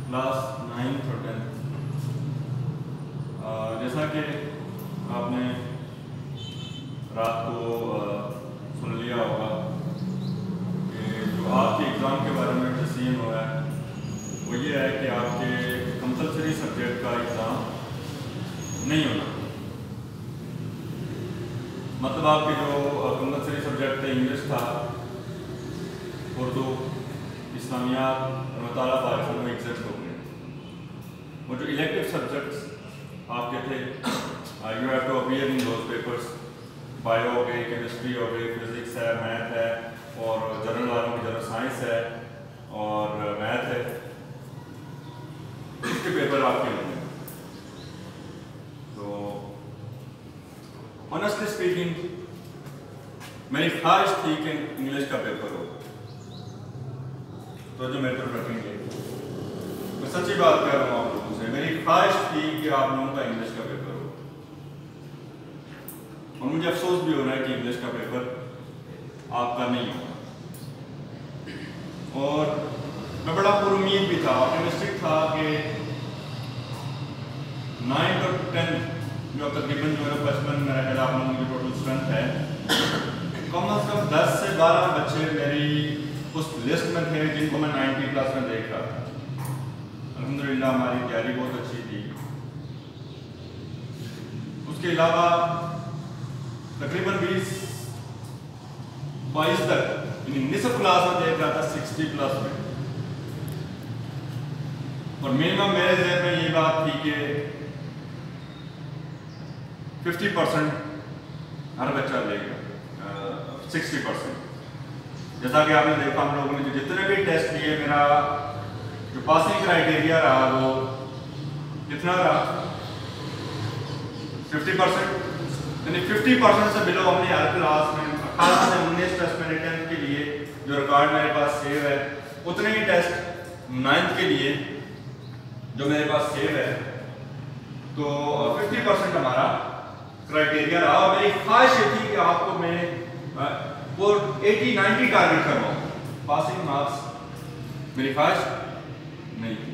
Class 9th और 10th। जैसा कि आपने रात को सुन लिया होगा कि जो आपके एग्ज़ाम के बारे में डिसीजन हुआ है वो ये है कि आपके कंपलसरी सब्जेक्ट का एग्ज़ाम नहीं होना। मतलब आपके जो कंपलसरी सब्जेक्ट थे, इंग्लिश था, उर्दू, इस्लामियात और मताला पाकिस्तान में एग्जिस्ट हो गए। वो जो इलेक्टिव सब्जेक्ट्स आपके थे, you have to appear in those papers. Bio हो गई, केमिस्ट्री हो गई, फिजिक्स है, मैथ है, और जनरल वालों की जनरल साइंस है और मैथ है, इसके पेपर आपके होंगे। तो ऑनेस्टली स्पीकिंग मेरी ख्वाहिश थी कि इंग्लिश का पेपर हो, तो जो मेरे पर रखेंगे, मैं सच्ची बात कह रहा हूँ आप लोगों से, मेरी ख्वाहिश थी कि आप लोगों का इंग्लिश का पेपर हो। और मुझे अफसोस भी हो रहा है कि इंग्लिश का पेपर आपका नहीं होगा। और मैं बड़ा पुरुम्मीद भी था, ऑप्टिमिस्टिक था कि 9th और 10th जो तकरीबन जो है 55 मेरा ख्याल आप लोगों की टोटल स्ट्रेंथ है, कम अज कम 10 से 12 बच्चे मेरी उस लिस्ट में थे जिनको मैं 90 क्लास में देख रहा था। अल्हम्दुलिल्लाह हमारी तैयारी बहुत अच्छी थी। उसके अलावा तकरीबन 20-22 तक निसफ क्लास में देख रहा था 60 प्लस में। और मिनिमम मेरे ज़हन में ये बात थी कि 50% हर बच्चा लेगा, 60%। जैसा कि आपने देखा हम लोगों ने जो जितने भी टेस्ट लिए, मेरा जो पासिंग क्राइटेरिया रहा वो कितना रहा, 50%। यानी 50% से बिलो हमने हर क्लास में 18 से 19 टेस्ट मैंने 10th के लिए जो रिकॉर्ड मेरे पास सेव है, उतने ही टेस्ट 9th के लिए जो मेरे पास सेव है। तो 50% हमारा क्राइटेरिया रहा। और मेरी ख्वाहिश ये थी कि आपको मैं वो 80-90 टारगेट करवाऊँ, पासिंग मार्क्स मेरी ख्वाहिश नहीं थी।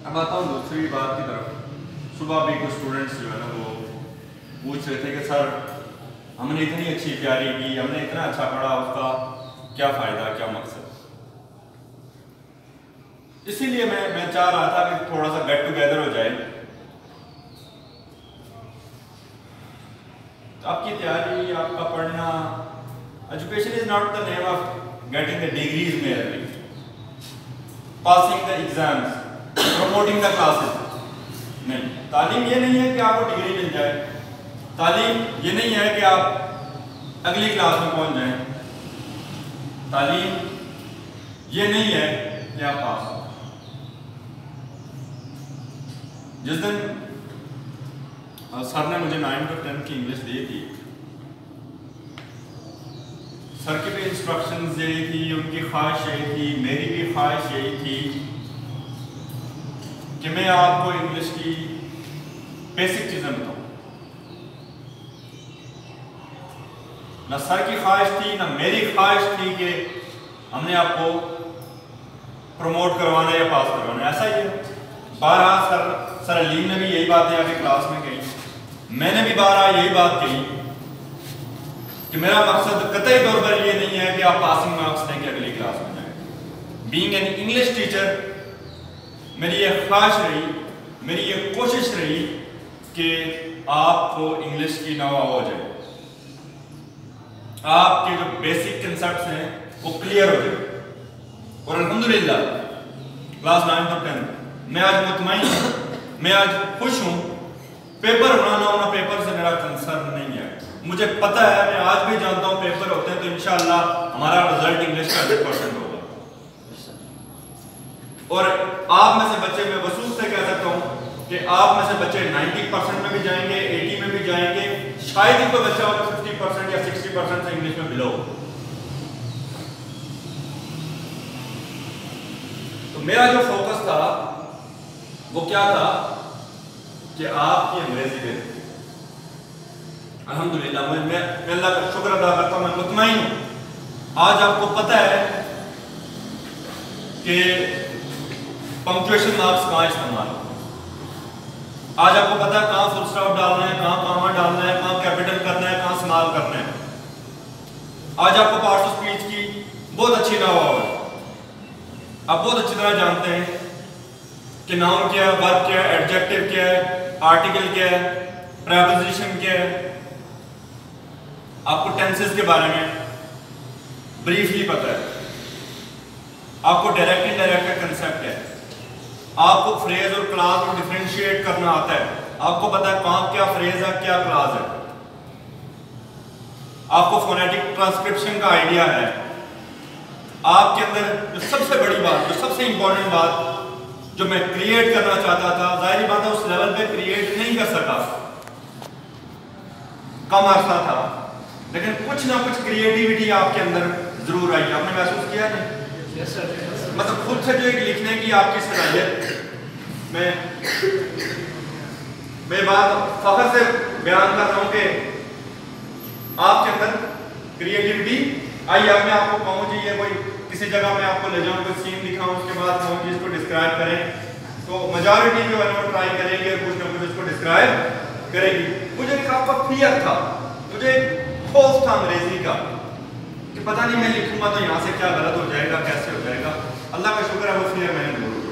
अब आता हूँ दूसरी बात की तरफ। सुबह भी कुछ स्टूडेंट्स जो है ना वो पूछ रहे थे कि सर हमने इतनी अच्छी तैयारी की, हमने इतना अच्छा पढ़ा, उसका क्या फ़ायदा, क्या मकसद। इसीलिए मैं चाह रहा था कि थोड़ा सा गेट टुगेदर हो जाए। आपकी तैयारी, आपका पढ़ना, education is not the name of getting the degrees merely, passing the exams, promoting the classes. नहीं, तालीम ये नहीं है कि आपको डिग्री मिल जाए, तालीम ये नहीं है कि आप अगली क्लास में पहुंच जाएं, तालीम ये नहीं है कि आप पास हो। जिस दिन सर ने मुझे 9th और 10th की इंग्लिश दी थी, सर की भी इंस्ट्रक्शंस यही थी, उनकी ख्वाहिश यही थी, मेरी भी ख्वाहिश यही थी कि मैं आपको इंग्लिश की बेसिक चीज़ें बताऊँ। ना सर की ख्वाहिश थी, ना मेरी ख्वाहिश थी कि हमने आपको प्रमोट करवाना या पास करवाना। ऐसा ही है। बारहा सर अलीम ने भी यही बातें आगे क्लास में कही, मैंने भी बारहा यही बात कही कि मेरा मकसद कतई तौर पर ये नहीं है कि आप पासिंग मार्क्स लेके अगली क्लास में जाएं। बीइंग एन इंग्लिश टीचर मेरी ये ख्वाहिश रही, मेरी ये कोशिश रही कि आपको इंग्लिश की नवा हो जाए, आपके जो बेसिक कंसेप्ट्स हैं वो क्लियर हो जाए। और अल्हम्दुलिल्लाह क्लास 9th और 10th मैं आज मुतमईन हूँ, मैं आज खुश हूँ। पेपर होना ना होना पेपर से मेरा कंसर्न नहीं है। मुझे पता है, मैं आज भी जानता हूँ पेपर होते हैं तो इंशाअल्लाह हमारा रिजल्ट इंग्लिश का 100% होगा। और आप में से बच्चे, मैं वसूल से कह सकता हूँ कि आप में से बच्चे 90% में भी जाएंगे, 80 में भी जाएंगे, शायद ही कोई बच्चा होगा 50% या 60% से इंग्लिश में बिलो। तो मेरा जो फोकस था वो क्या था कि आपकी अंग्रेजी बेहतर। अल्हम्दुलिल्लाह मैं अल्लाह का शुक्र अदा करता हूँ, मैं मुतमईन हूँ। आज आपको पता है कि पंक्चुएशन मार्क्स कहाँ इस्तेमाल हो। आज आपको पता है कहाँ फुल स्टॉप डालना है, कहाँ कॉमा डालना है, कहाँ कैपिटल करना है, कहाँ स्मॉल करना है। आज आपको पार्ट्स ऑफ स्पीच की बहुत अच्छी नॉलेज है। आप बहुत अच्छी तरह जानते हैं कि नाउन क्या है, वर्ब क्या है, एडजेक्टिव क्या है, आर्टिकल क्या है, प्रेपोजिशन क्या है। आपको टेंसेस के बारे में ब्रीफली पता है। आपको डायरेक्ट इनडायरेक्ट का कंसेप्ट है। आपको फ्रेज और क्लास को डिफरेंशिएट करना आता है। आपको पता है कहाँ क्या फ्रेज है, क्या क्लास है। आपको फोनेटिक ट्रांसक्रिप्शन का आइडिया है। आपके अंदर जो सबसे बड़ी बात, जो सबसे इंपॉर्टेंट बात जो मैं क्रिएट करना चाहता था, जाहिर बात है उस लेवल पे क्रिएट नहीं कर सका, कम अर्सा था, लेकिन कुछ ना कुछ क्रिएटिविटी आपके अंदर जरूर आई। आपने महसूस किया नहीं? Yes sir. मतलब खुद से जो एक लिखने की आपकी सलाहियत, मैं बात फख्र से बयान कर रहा हूं कि आपके अंदर क्रिएटिविटी आई। अब मैं आपको कहूँ जी ये कोई किसी जगह में आपको ले जाऊँ, कोई सीन दिखाऊं, उसके बाद कहूँ जी इसको डिस्क्राइब करें, तो मेजॉरिटी जो है वो ट्राई करेंगे और कुछ ना कुछ इसको डिस्क्राइब करेगी। मुझे एक आपका फियर था, मुझे खौफ था अंग्रेजी का कि पता नहीं मैं लिखूंगा तो यहाँ से क्या गलत हो जाएगा, कैसे हो जाएगा। अल्लाह का शुक्र है वो फियर मैंने दूर किया,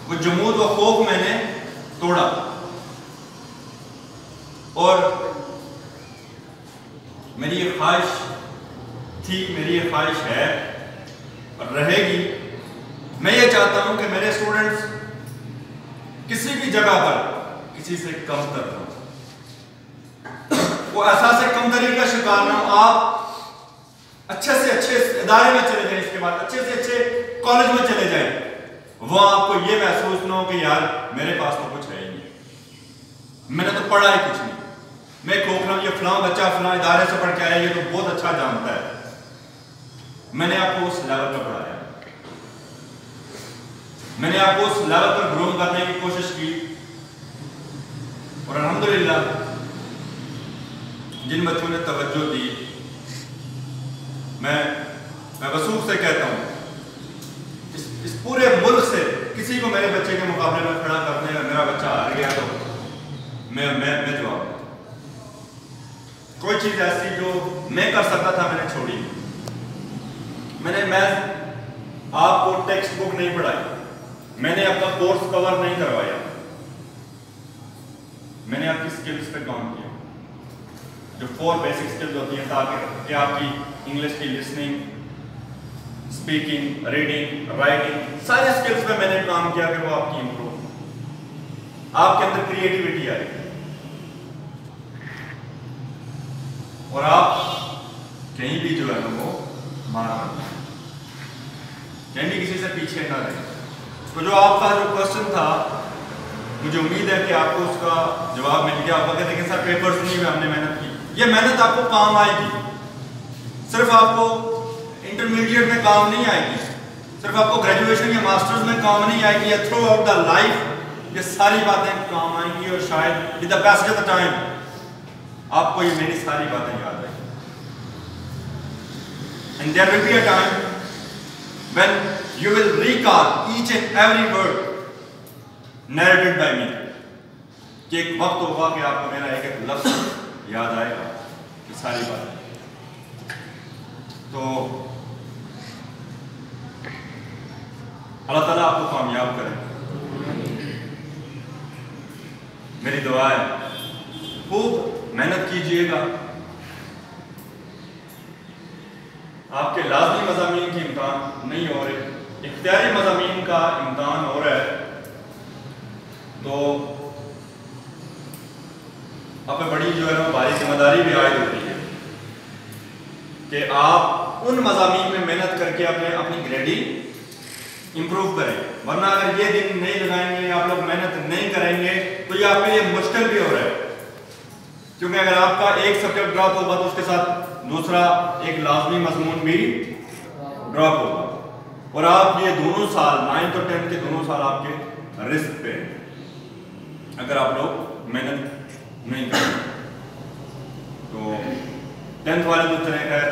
वो जमूद व खौफ मैंने तोड़ा। और मेरी ये ख्वाहिश थी, मेरी ये ख्वाहिश है और रहेगी, मैं ये चाहता हूं कि मेरे स्टूडेंट्स किसी भी जगह पर किसी से कमतर हो, वो एहसास कमतरी का शिकार ना हो। आप अच्छे से अच्छे इदारे में चले जाएं, इसके बाद अच्छे से अच्छे कॉलेज में चले जाएं, वो आपको ये महसूस ना हो कि यार मेरे पास तो कुछ है ही नहीं, मैंने तो पढ़ा ही कुछ नहीं, मैं खोखला हूं, ये फलां बच्चा फलां इदारे से पढ़ के आया, ये तो बहुत अच्छा जानता है। मैंने आपको उस लेवल पर पढ़ाया, मैंने आपको उस लेवल पर ग्रो करने की कोशिश की और अल्हम्दुलिल्लाह जिन बच्चों ने तवज्जो दी, मैं वसूख से कहता हूं इस पूरे मुल्क से किसी को मेरे बच्चे के मुकाबले में खड़ा करने में मेरा बच्चा हार गया तो मैं जवाब, कोई चीज ऐसी जो मैं कर सकता था मैंने छोड़ी। मैं आपको टेक्स्ट बुक नहीं पढ़ाई, मैंने आपका कोर्स कवर नहीं करवाया, मैंने आपकी स्किल्स पे काम किया, जो 4 बेसिक स्किल्स होती हैं ताकि आपकी इंग्लिश की लिसनिंग, स्पीकिंग, रीडिंग, राइटिंग, सारे स्किल्स पे मैंने काम किया कि वो आपकी इंप्रूव, आपके अंदर क्रिएटिविटी आई और आप कहीं भी जो है ना वो मार कहीं भी किसी से पीछे ना रहे। तो जो आपका जो क्वेश्चन था, मुझे उम्मीद है कि आपको उसका जवाब मिल गया। आप कहते हैं सर पेपर्स नहीं हुए, हमने मेहनत की, ये मेहनत आपको काम आएगी, सिर्फ आपको इंटरमीडिएट में काम नहीं आएगी, सिर्फ आपको ग्रेजुएशन या मास्टर्स में काम नहीं आएगी, या थ्रू आउट द लाइफ ये सारी बातें काम आएंगी और शायद with the passage of the time आपको ये मेरी सारी बातें याद आएंगी। And there will be a time when you will recall each and every word narrated by me, कि एक वक्त होगा कि आपको मेरा एक एक लफ्ज याद आएगा, ये सारी बातें। तो अल्लाह ताला आपको कामयाब करे, मेरी दुआ है। खूब मेहनत कीजिएगा, आपके लाज़मी मज़ामीन की इम्तिहान नहीं हो रहे, इख्तियारी मज़ामीन का इम्तिहान हो रहा है, तो आप पे बड़ी जो है ना भारी जिम्मेदारी भी आयद होती है कि आप उन मज़ामीन में मेहनत करके अपनी ग्रेडिंग इंप्रूव करें। वरना अगर ये दिन नहीं लगाएंगे, आप लोग मेहनत नहीं करेंगे, तो ये आपके लिए मुश्किल भी हो रहा है, क्योंकि अगर आपका एक सब्जेक्ट ड्रॉप होगा तो उसके साथ दूसरा एक लाजमी मजमून भी ड्रॉप होगा, और आप ये दोनों साल 9th और 10th के दोनों साल आपके रिस्क पे अगर आप लोग मेहनत नहीं करेंगे। तो 10th वाले तो तरह खैर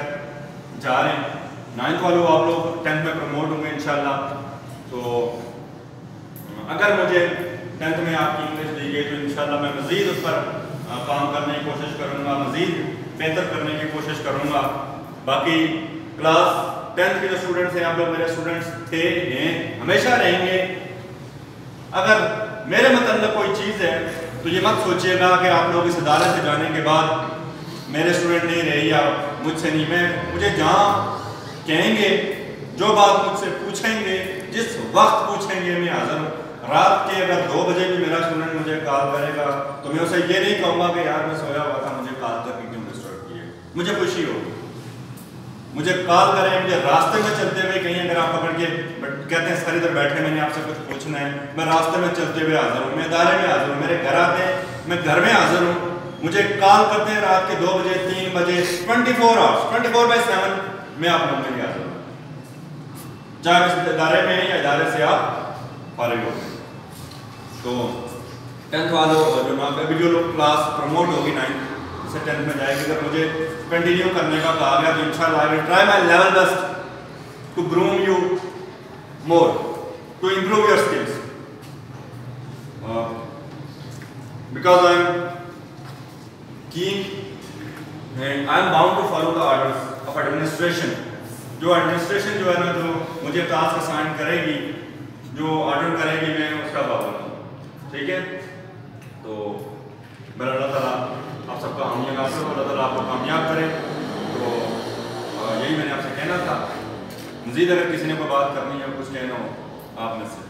जा रहे हैं, 9th वालों आप लोग 10th में प्रमोट होंगे इंशाल्लाह। तो अगर मुझे 10th में आपकी इंग्लिश दी गई तो इंशाल्लाह मैं मज़ीद उस पर काम करने की कोशिश करूँगा, मज़ीद बेहतर करने की कोशिश करूँगा। बाकी क्लास 10th के जो स्टूडेंट्स हैं, आप लोग मेरे स्टूडेंट्स थे, हैं, हमेशा रहेंगे। अगर मेरे मतलब कोई चीज़ है तो ये मत सोचिएगा कि आप लोग इस अदालत से जाने के बाद मेरे स्टूडेंट नहीं रहे या मुझसे नहीं। मैं मुझे जहाँ कहेंगे, जो बात मुझसे पूछेंगे, जिस वक्त पूछेंगे, मैं हाज़िर हूँ। रात के अगर 2 बजे भी मेरा स्टूडेंट मुझे कॉल करेगा तो मैं उसे ये नहीं कहूँगा कि यार मैं सोया हुआ था, मुझे कॉल करके क्यों डिस्टर्ब किए। मुझे खुशी होगी, मुझे कॉल करें। मुझे रास्ते में चलते हुए कहीं अगर आप पकड़ के कहते हैं सर इधर बैठे, मैंने आपसे कुछ पूछना है, मैं रास्ते में चलते हुए हाजिर हूँ, मैं इदारे में हाजिर हूँ, मेरे घर आते हैं, मैं घर में हाजिर हूँ। मुझे कॉल करते हैं रात के 2 बजे, 3 बजे, 24 आवर्स, 24/7 मैं आप लोगों के लिए हाजिर हूँ, चाहे इस इदारे में है या इदारे से आप फारिग हो। तो 10th वालों जो ना अभी जो लोग क्लास प्रमोट होगी 9th से 10th में जाएगी, अगर मुझे कंटिन्यू करने का कहा गया तो इंशाल्लाह I will try my level best to groom you more, to improve your skills, because I am keen and I am bound to follow the orders of administration. जो एडमिनिस्ट्रेशन जो है ना, जो मुझे टास्क असाइन करेगी, जो order करेगी, मैं उसका पाबंद हूँ। ठीक है, तो मेरा अल्लाह ताला आप सबका हामी नासिर हो, अल्लाह ताला आपको कामयाब करे। तो यही मैंने आपसे कहना था। मज़ीद अगर किसी ने कोई बात करनी है, कुछ कहना हो आप में से